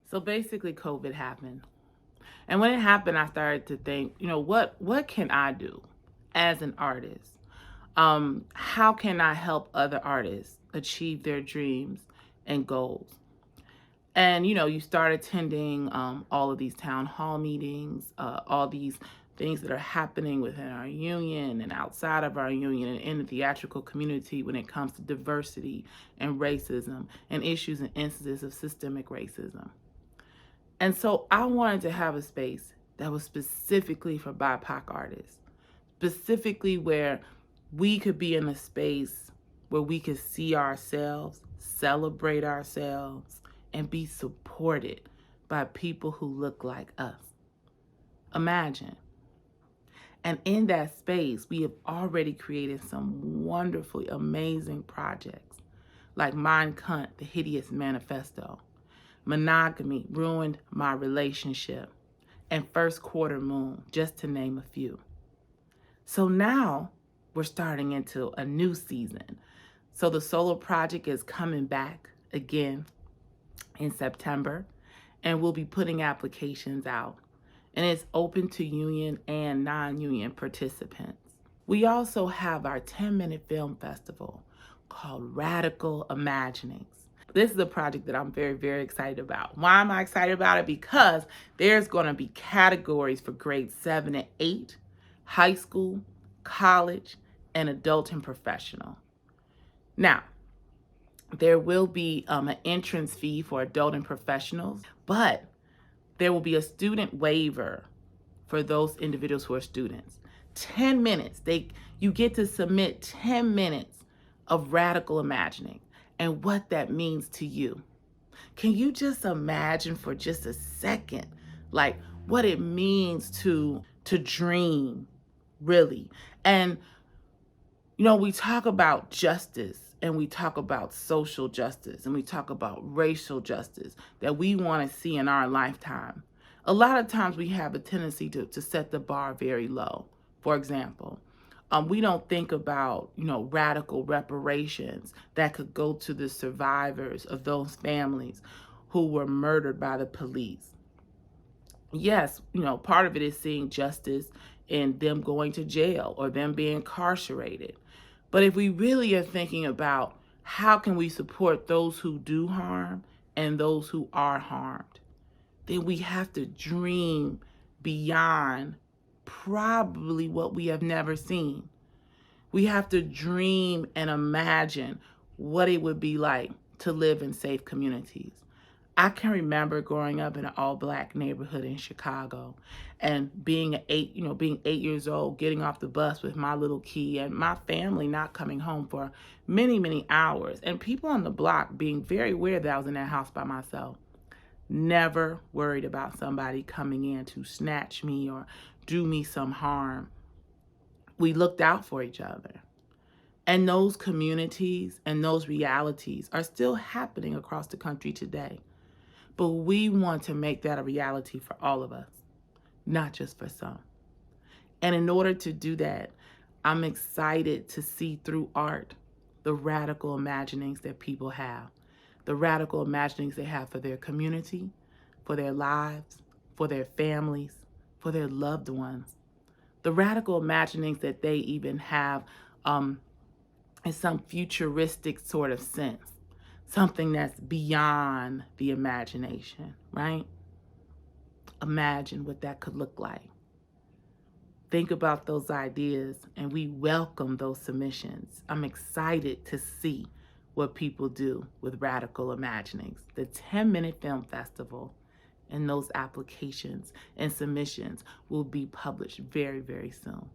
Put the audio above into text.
So basically COVID happened. And when it happened, I started to think, what can I do as an artist? How can I help other artists achieve their dreams and goals? And you start attending all of these town hall meetings, all these things that are happening within our union and outside of our union and in the theatrical community when it comes to diversity and racism and issues and instances of systemic racism. And so I wanted to have a space that was specifically for BIPOC artists, specifically where we could be in a space where we could see ourselves, celebrate ourselves, and be supported by people who look like us. Imagine. And in that space, we have already created some wonderfully amazing projects like Mein Kampf, The Hideous Manifesto, Monogamy Ruined My Relationship, and First Quarter Moon, just to name a few. So now we're starting into a new season. So the solo project is coming back again in September, and we'll be putting applications out. And it's open to union and non-union participants. We also have our 10-minute film festival called Radical Imaginings. This is a project that I'm very, very excited about. Why am I excited about it? Because there's going to be categories for grades 7 and 8, high school, college, and adult and professional. Now, there will be an entrance fee for adult and professionals, but there will be a student waiver for those individuals who are students. 10 minutes. You get to submit 10 minutes of radical imagining and what that means to you. Can you just imagine for just a second, like what it means to dream, really? And, we talk about justice and we talk about social justice and we talk about racial justice that we want to see in our lifetime. A lot of times we have a tendency to set the bar very low. For example, we don't think about, radical reparations that could go to the survivors of those families who were murdered by the police. Yes, part of it is seeing justice in them going to jail or them being incarcerated. But if we really are thinking about how can we support those who do harm and those who are harmed, then we have to dream beyond probably what we have never seen. We have to dream and imagine what it would be like to live in safe communities. I can remember growing up in an all-black neighborhood in Chicago and being 8 years old, getting off the bus with my little key and my family not coming home for many, many hours. And people on the block being very aware that I was in that house by myself. Never worried about somebody coming in to snatch me or do me some harm. We looked out for each other. And those communities and those realities are still happening across the country today. But we want to make that a reality for all of us, not just for some. And in order to do that, I'm excited to see through art the radical imaginings that people have, the radical imaginings they have for their community, for their lives, for their families, for their loved ones, the radical imaginings that they even have in some futuristic sort of sense. Something that's beyond the imagination, right? Imagine what that could look like. Think about those ideas, and we welcome those submissions. I'm excited to see what people do with Radical Imaginings, the 10-minute film festival, and those applications and submissions will be published very, very soon.